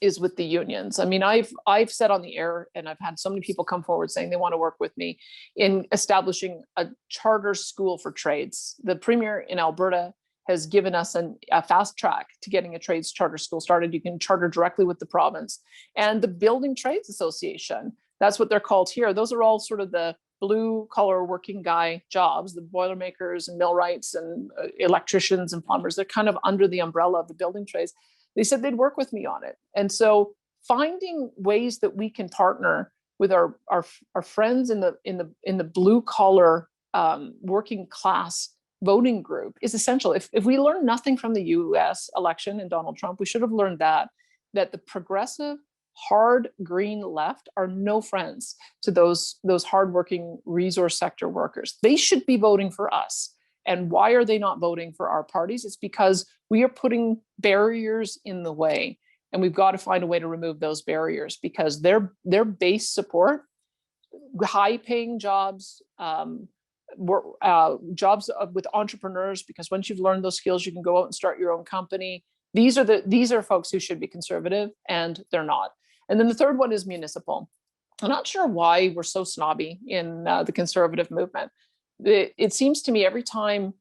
is with the unions. I mean, I've said on the air, and I've had so many people come forward saying they want to work with me in establishing a charter school for trades. The Premier in Alberta has given us a fast track to getting a trades charter school started. You can charter directly with the province. And the Building Trades Association, that's what they're called here. Those are all sort of the blue collar working guy jobs, the boilermakers and millwrights and electricians and plumbers. They're kind of under the umbrella of the building trades. They said they'd work with me on it. And so finding ways that we can partner with our friends in the blue collar working class voting group is essential. If we learn nothing from the US election and Donald Trump, we should have learned that the progressive hard green left are no friends to those hardworking resource sector workers. They should be voting for us. And why are they not voting for our parties? It's because we are putting barriers in the way, and we've got to find a way to remove those barriers, because their base support, high paying jobs, jobs with entrepreneurs, because once you've learned those skills, you can go out and start your own company. These are folks who should be conservative, and they're not. And then the third one is municipal. I'm not sure why we're so snobby in the conservative movement. It seems to me every time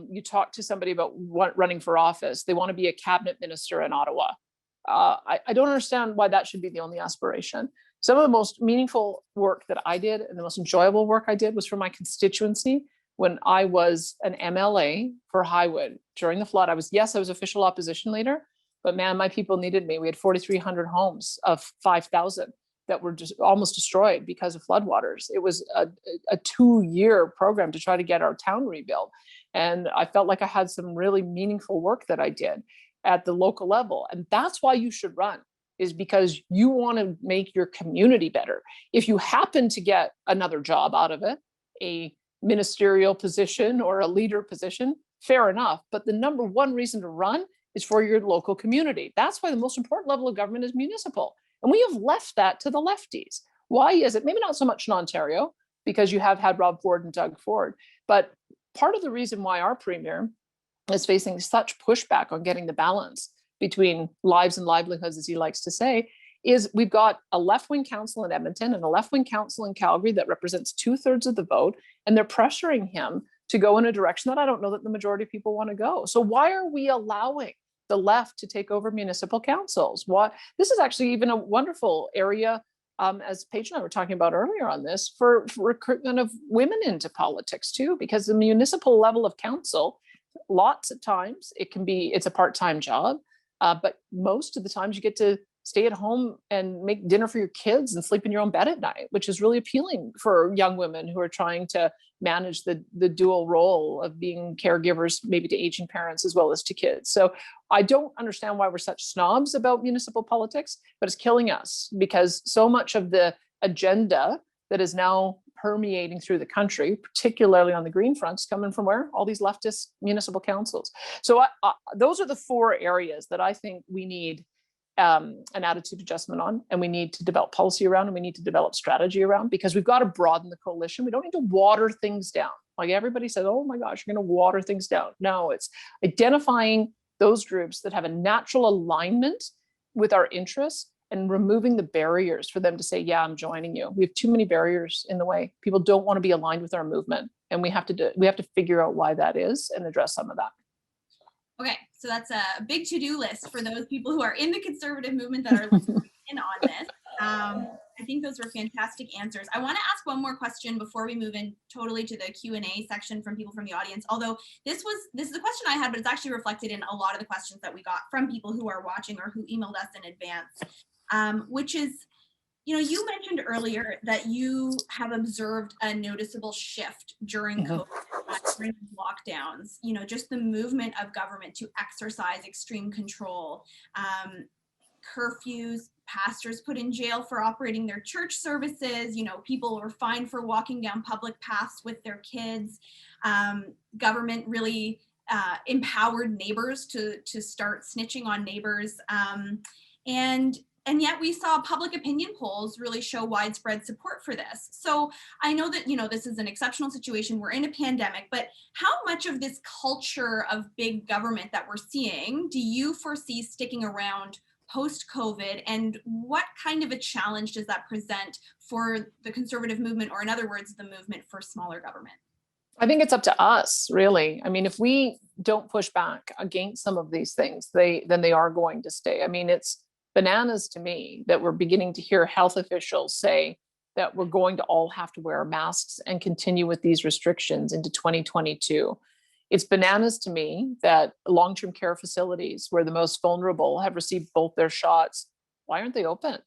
you talk to somebody about running for office, they want to be a cabinet minister in Ottawa. I don't understand why that should be the only aspiration. Some of the most meaningful work that I did and the most enjoyable work I did was for my constituency when I was an MLA for Highwood during the flood. I was official opposition leader, but man, my people needed me. We had 4,300 homes of 5,000 that were just almost destroyed because of floodwaters. It was a 2-year program to try to get our town rebuilt. And I felt like I had some really meaningful work that I did at the local level. And that's why you should run, is because you want to make your community better. If you happen to get another job out of it, a ministerial position or a leader position, fair enough. But the number one reason to run is for your local community. That's why the most important level of government is municipal. And we have left that to the lefties. Why is it? Maybe not so much in Ontario, because you have had Rob Ford and Doug Ford. But part of the reason why our premier is facing such pushback on getting the balance between lives and livelihoods, as he likes to say, is we've got a left-wing council in Edmonton and a left-wing council in Calgary that represents 2/3 of the vote, and they're pressuring him to go in a direction that I don't know that the majority of people want to go. So why are we allowing the left to take over municipal councils? This is actually even a wonderful area, as Paige and I were talking about earlier on this, for recruitment of women into politics too, because the municipal level of council, lots of times it's a part-time job, but most of the times you get to stay at home and make dinner for your kids and sleep in your own bed at night, which is really appealing for young women who are trying to manage the dual role of being caregivers, maybe to aging parents as well as to kids. So I don't understand why we're such snobs about municipal politics, but it's killing us, because so much of the agenda that is now permeating through the country, particularly on the Green front, is coming from where? All these leftist municipal councils. So those are the 4 areas that I think we need an attitude adjustment on, and we need to develop policy around, and we need to develop strategy around, because we've got to broaden the coalition. We don't need to water things down. Like everybody said, oh my gosh, you're going to water things down. No, it's identifying those groups that have a natural alignment with our interests and removing the barriers for them to say, yeah, I'm joining you. We have too many barriers in the way. People don't want to be aligned with our movement, and we have to figure out why that is and address some of that. Okay, so that's a big to-do list for those people who are in the conservative movement that are listening in on this. I think those were fantastic answers. I want to ask one more question before we move in totally to the Q&A section from people from the audience. Although this is a question I had, but it's actually reflected in a lot of the questions that we got from people who are watching or who emailed us in advance, which is, you know, you mentioned earlier that you have observed a noticeable shift during COVID, during lockdowns, you know, just the movement of government to exercise extreme control, curfews, pastors put in jail for operating their church services, you know, people were fined for walking down public paths with their kids. Government really empowered neighbors to start snitching on neighbors. And yet we saw public opinion polls really show widespread support for this. So I know that, you know, this is an exceptional situation. We're in a pandemic, but how much of this culture of big government that we're seeing do you foresee sticking around post-COVID, and what kind of a challenge does that present for the conservative movement, or in other words, the movement for smaller government? I think it's up to us, really. I mean, if we don't push back against some of these things, then they are going to stay. I mean, it's bananas to me that we're beginning to hear health officials say that we're going to all have to wear masks and continue with these restrictions into 2022. It's bananas to me that long-term care facilities, where the most vulnerable have received both their shots, why aren't they open?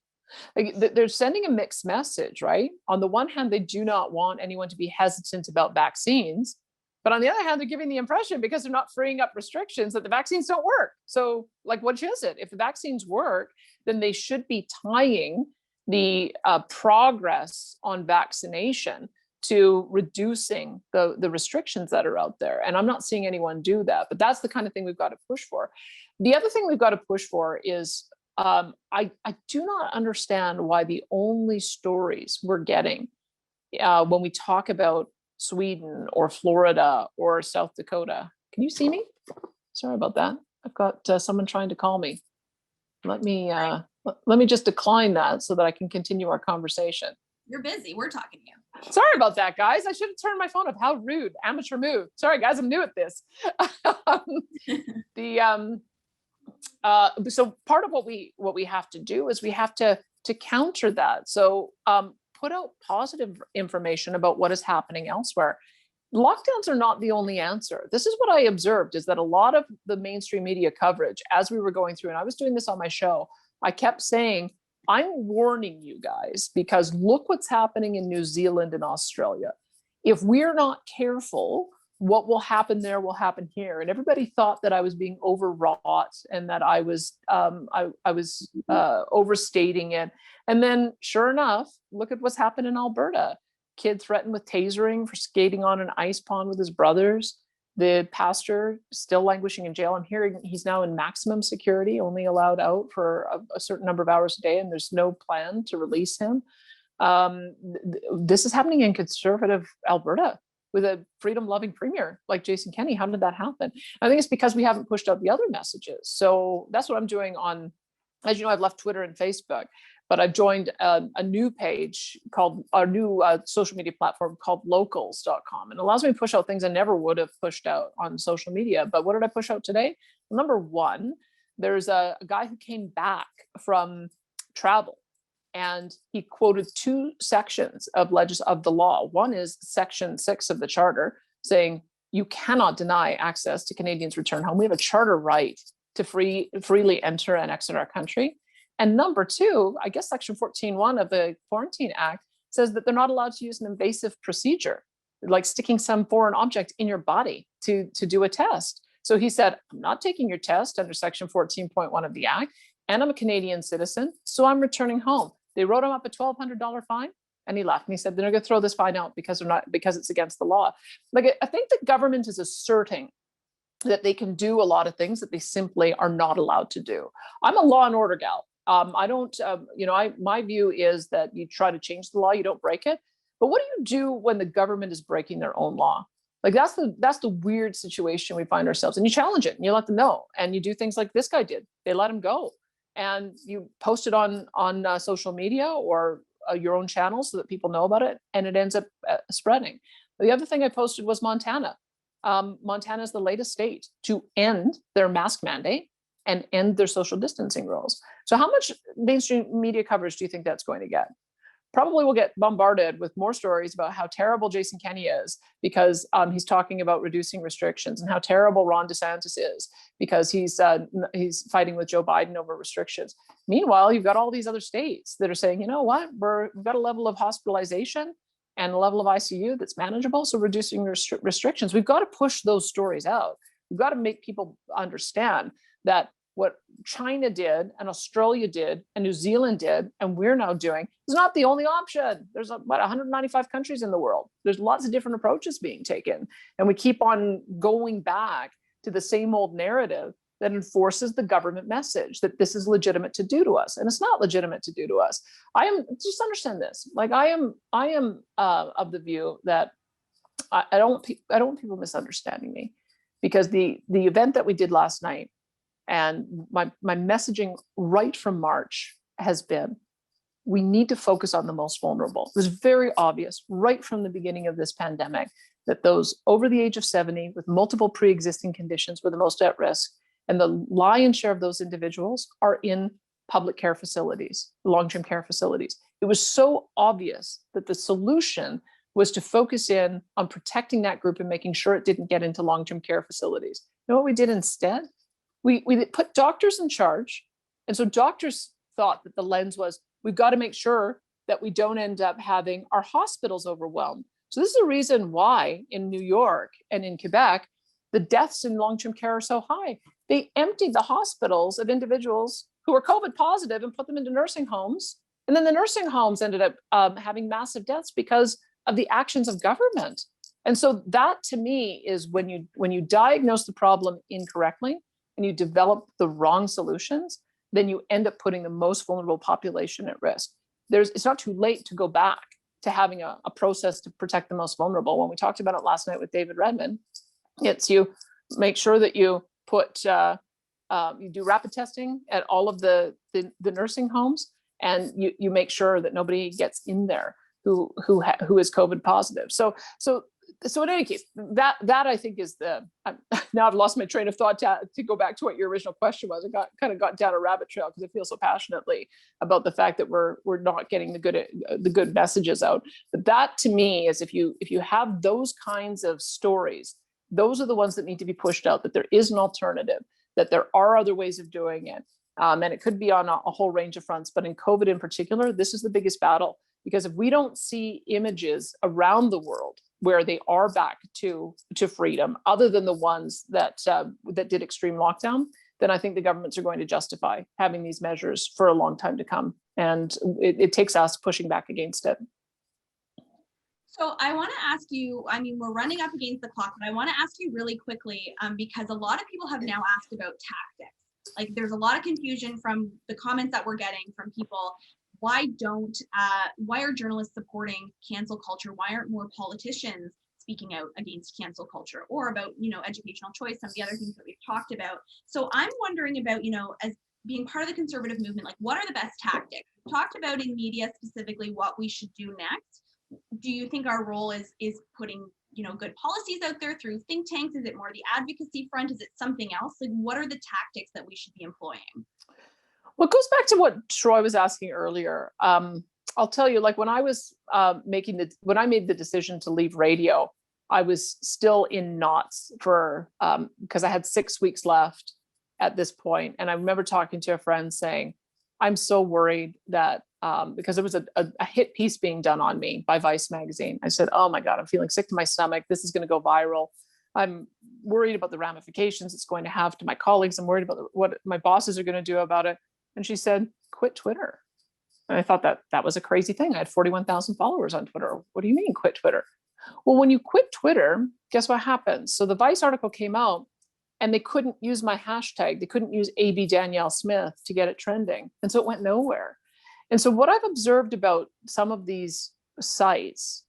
Like, they're sending a mixed message, right? On the one hand, they do not want anyone to be hesitant about vaccines, but on the other hand, they're giving the impression, because they're not freeing up restrictions, that the vaccines don't work. So, like, which is it? If the vaccines work, then they should be tying the progress on vaccination to reducing the restrictions that are out there. And I'm not seeing anyone do that, but that's the kind of thing we've got to push for. The other thing we've got to push for is, I do not understand why the only stories we're getting when we talk about Sweden or Florida or South Dakota. Can you see me? Sorry about that. I've got someone trying to call me. Let me just decline that so that I can continue our conversation. You're busy. We're talking to you. Sorry about that, guys. I should have turned my phone off. How rude. Amateur move. Sorry, guys. I'm new at this. So part of what we have to do is we have to counter that. So put out positive information about what is happening elsewhere. Lockdowns are not the only answer. This is what I observed, is that a lot of the mainstream media coverage, as we were going through, and I was doing this on my show, I kept saying, I'm warning you guys, because look what's happening in New Zealand and Australia. If we're not careful, what will happen there will happen here. And everybody thought that I was being overwrought and that I was overstating it. And then sure enough, look at what's happened in Alberta. Kid threatened with tasering for skating on an ice pond with his brothers. The pastor still languishing in jail. I'm hearing he's now in maximum security, only allowed out for a certain number of hours a day, and there's no plan to release him. This is happening in conservative Alberta with a freedom-loving premier like Jason Kenney. How did that happen? I think it's because we haven't pushed out the other messages. So that's what I'm doing on, as you know, I've left Twitter and Facebook, but I've joined a new page called, our new social media platform called locals.com. And it allows me to push out things I never would have pushed out on social media. But what did I push out today? Well, number one, there's a guy who came back from travel, and he quoted two sections of the law. One is Section 6 of the Charter, saying you cannot deny access to Canadians' return home. We have a charter right to freely enter and exit our country. And number two, I guess Section 14.1 of the Quarantine Act says that they're not allowed to use an invasive procedure, like sticking some foreign object in your body to do a test. So he said, I'm not taking your test under Section 14.1 of the Act, and I'm a Canadian citizen, so I'm returning home. They wrote him up a $1,200 fine, and he left. And he said, they're going to throw this fine out because it's against the law. Like, I think the government is asserting that they can do a lot of things that they simply are not allowed to do. I'm a law and order gal. I don't, my view is that you try to change the law, you don't break it. But what do you do when the government is breaking their own law? Like, that's the weird situation we find ourselves in. You challenge it and you let them know, and you do things like this guy did. They let him go, and you post it on social media or your own channel so that people know about it, and it ends up spreading. The other thing I posted was Montana. Montana is the latest state to end their mask mandate and end their social distancing rules. So how much mainstream media coverage do you think that's going to get? probably will get bombarded with more stories about how terrible Jason Kenney is because he's talking about reducing restrictions, and how terrible Ron DeSantis is because he's fighting with Joe Biden over restrictions. Meanwhile, you've got all these other states that are saying, you know what, we've got a level of hospitalization and a level of ICU that's manageable, so reducing restrictions. We've got to push those stories out. We've got to make people understand that what China did and Australia did and New Zealand did and we're now doing is not the only option. There's about 195 countries in the world. There's lots of different approaches being taken. And we keep on going back to the same old narrative that enforces the government message that this is legitimate to do to us. And it's not legitimate to do to us. Just understand this. Like I am of the view that I don't want people misunderstanding me, because the event that we did last night, and my messaging right from March has been, we need to focus on the most vulnerable. It was very obvious right from the beginning of this pandemic that those over the age of 70 with multiple pre-existing conditions were the most at risk. And the lion's share of those individuals are in public care facilities, long-term care facilities. It was so obvious that the solution was to focus in on protecting that group and making sure it didn't get into long-term care facilities. You know what we did instead? We put doctors in charge. And so doctors thought that the lens was, we've got to make sure that we don't end up having our hospitals overwhelmed. So this is the reason why in New York and in Quebec, the deaths in long-term care are so high. They emptied the hospitals of individuals who were COVID positive and put them into nursing homes. And then the nursing homes ended up having massive deaths because of the actions of government. And so that to me is when you diagnose the problem incorrectly, and you develop the wrong solutions, then you end up putting the most vulnerable population at risk. It's not too late to go back to having a process to protect the most vulnerable. When we talked about it last night with David Redmond, it's you make sure that you put, you do rapid testing at all of the nursing homes, and you make sure that nobody gets in there who is COVID positive. So in any case, that I think is now I've lost my train of thought to go back to what your original question was. I kind of got down a rabbit trail because I feel so passionately about the fact that we're not getting the good messages out. But that to me is if you have those kinds of stories, those are the ones that need to be pushed out, that there is an alternative, that there are other ways of doing it. And it could be on a whole range of fronts, but in COVID in particular, this is the biggest battle, because if we don't see images around the world where they are back to freedom, other than the ones that did extreme lockdown, then I think the governments are going to justify having these measures for a long time to come. And it takes us pushing back against it. So I want to ask you, I mean, we're running up against the clock, but I want to ask you really quickly, because a lot of people have now asked about tactics. Like there's a lot of confusion from the comments that we're getting from people. Why are journalists supporting cancel culture? Why aren't more politicians speaking out against cancel culture or about, educational choice, some of the other things that we've talked about? So I'm wondering about, as being part of the conservative movement, like what are the best tactics? We've talked about in media specifically what we should do next. Do you think our role is putting, good policies out there through think tanks? Is it more the advocacy front? Is it something else? Like what are the tactics that we should be employing? Well, it goes back to what Troy was asking earlier. I'll tell you, like when I was when I made the decision to leave radio, I was still in knots because I had 6 weeks left at this point. And I remember talking to a friend saying, I'm so worried that because there was a hit piece being done on me by Vice magazine. I said, oh my God, I'm feeling sick to my stomach. This is going to go viral. I'm worried about the ramifications it's going to have to my colleagues. I'm worried about what my bosses are going to do about it. And she said, quit Twitter. And I thought that was a crazy thing. I had 41,000 followers on Twitter. What do you mean quit Twitter? Well, when you quit Twitter, guess what happens? So the Vice article came out and they couldn't use my hashtag. They couldn't use AB Danielle Smith to get it trending. And so it went nowhere. And so what I've observed about some of these sites,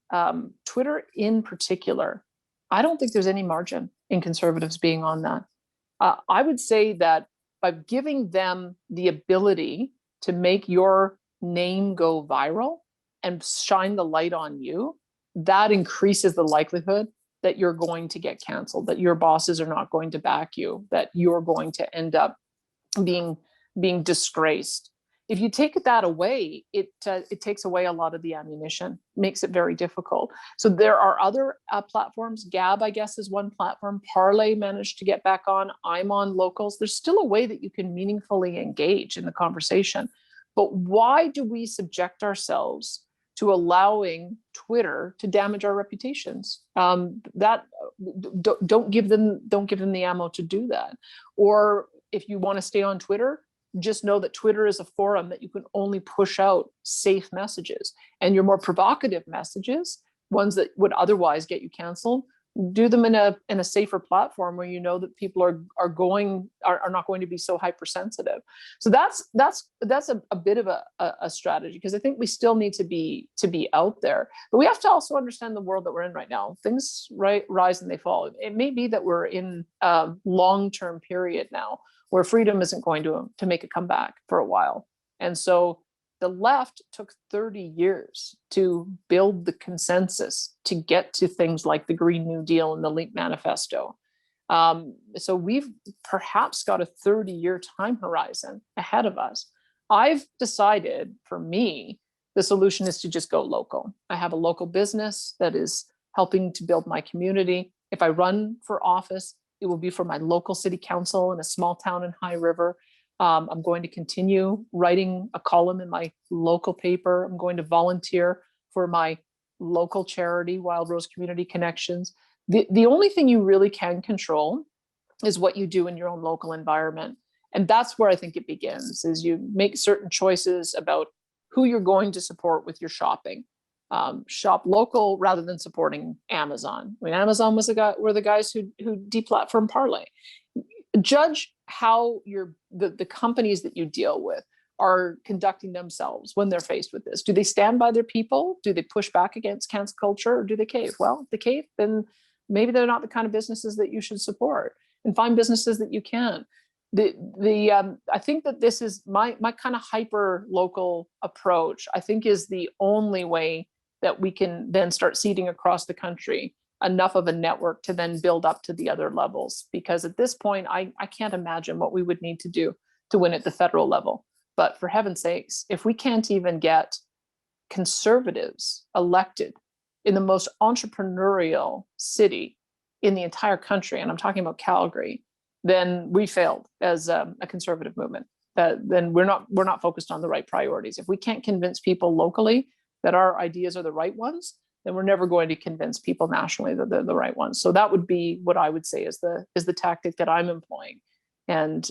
Twitter in particular, I don't think there's any margin in conservatives being on that. I would say that by giving them the ability to make your name go viral and shine the light on you, that increases the likelihood that you're going to get canceled, that your bosses are not going to back you, that you're going to end up being disgraced. If you take that away, it takes away a lot of the ammunition, makes it very difficult. So there are other platforms. Gab, I guess, is one platform. Parley managed to get back on. I'm on Locals. There's still a way that you can meaningfully engage in the conversation. But why do we subject ourselves to allowing Twitter to damage our reputations? Don't give them the ammo to do that. Or if you want to stay on Twitter, just know that Twitter is a forum that you can only push out safe messages, and your more provocative messages, ones that would otherwise get you canceled, do them in a safer platform where you know that people are not going to be so hypersensitive. So that's a bit of a strategy, because I think we still need to be out there, but we have to also understand the world that we're in right now. Things rise and they fall. It may be that we're in a long-term period now where freedom isn't going to make a comeback for a while. And so the left took 30 years to build the consensus to get to things like the Green New Deal and the Leap Manifesto. So we've perhaps got a 30-year time horizon ahead of us. I've decided, for me, the solution is to just go local. I have a local business that is helping to build my community. If I run for office, it will be for my local city council in a small town in High River. I'm going to continue writing a column in my local paper. I'm going to volunteer for my local charity, Wild Rose Community Connections. The only thing you really can control is what you do in your own local environment. And that's where I think it begins, is you make certain choices about who you're going to support with your shopping. Shop local rather than supporting Amazon. I mean, Amazon were the guys who deplatformed Parley. Judge how the companies that you deal with are conducting themselves when they're faced with this. Do they stand by their people? Do they push back against cancel culture, or do they cave? Well, if they cave, then maybe they're not the kind of businesses that you should support, and find businesses that you can. I think that this is my kind of hyper local approach, I think, is the only way that we can then start seeding across the country enough of a network to then build up to the other levels. Because at this point, I can't imagine what we would need to do to win at the federal level. But for heaven's sakes, if we can't even get conservatives elected in the most entrepreneurial city in the entire country, and I'm talking about Calgary, then we failed as a conservative movement. Then we're not focused on the right priorities. If we can't convince people locally that our ideas are the right ones, then we're never going to convince people nationally that they're the right ones. So that would be what I would say is the tactic that I'm employing. And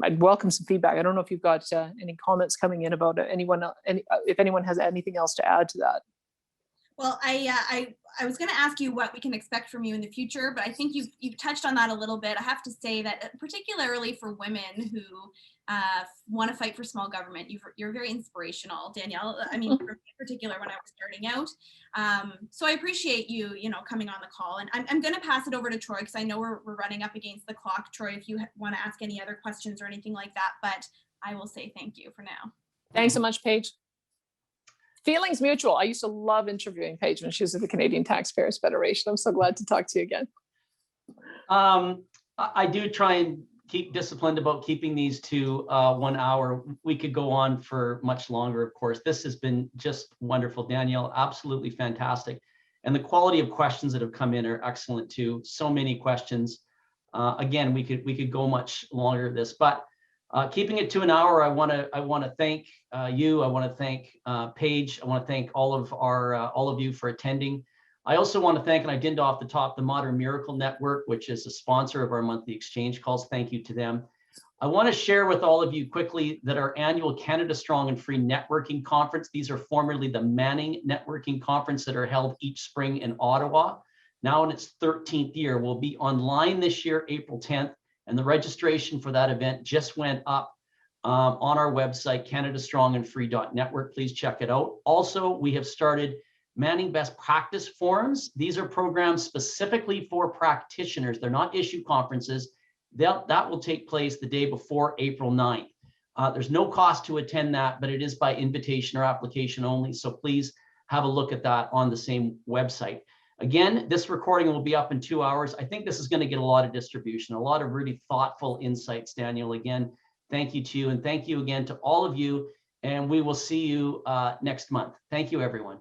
I'd welcome some feedback. I don't know if you've got any comments coming in about if anyone has anything else to add to that. Well, I was going to ask you what we can expect from you in the future, but I think you've touched on that a little bit. I have to say that particularly for women who want to fight for small government, you're very inspirational, Danielle. I mean, in particular when I was starting out. So I appreciate you coming on the call, and I'm going to pass it over to Troy, because I know we're running up against the clock. Troy, if you want to ask any other questions or anything like that, but I will say thank you for now. Thanks so much, Paige. Feelings mutual. I used to love interviewing Paige when she was at the Canadian Taxpayers Federation. I'm so glad to talk to you again. I do try and keep disciplined about keeping these to 1 hour. We could go on for much longer, of course. This has been just wonderful, Danielle, absolutely fantastic. And the quality of questions that have come in are excellent too. So many questions. Again, we could go much longer of this, but keeping it to an hour, I want to thank you. I want to thank Paige. I want to thank all of you for attending. I also want to thank, and I didn't off the top, the Modern Miracle Network, which is a sponsor of our monthly exchange calls. Thank you to them. I want to share with all of you quickly that our annual Canada Strong and Free Networking Conference, these are formerly the Manning Networking Conference that are held each spring in Ottawa, now in its 13th year, will be online this year, April 10th. And the registration for that event just went up on our website, canadastrongandfree.network. Please check it out. Also, we have started Manning Best Practice Forums. These are programs specifically for practitioners. They're not issue conferences. That will take place the day before April 9th. There's no cost to attend that, but it is by invitation or application only. So please have a look at that on the same website. Again, this recording will be up in 2 hours. I think this is going to get a lot of distribution, a lot of really thoughtful insights, Daniel. Again, thank you to you, and thank you again to all of you and we will see you next month. Thank you, everyone.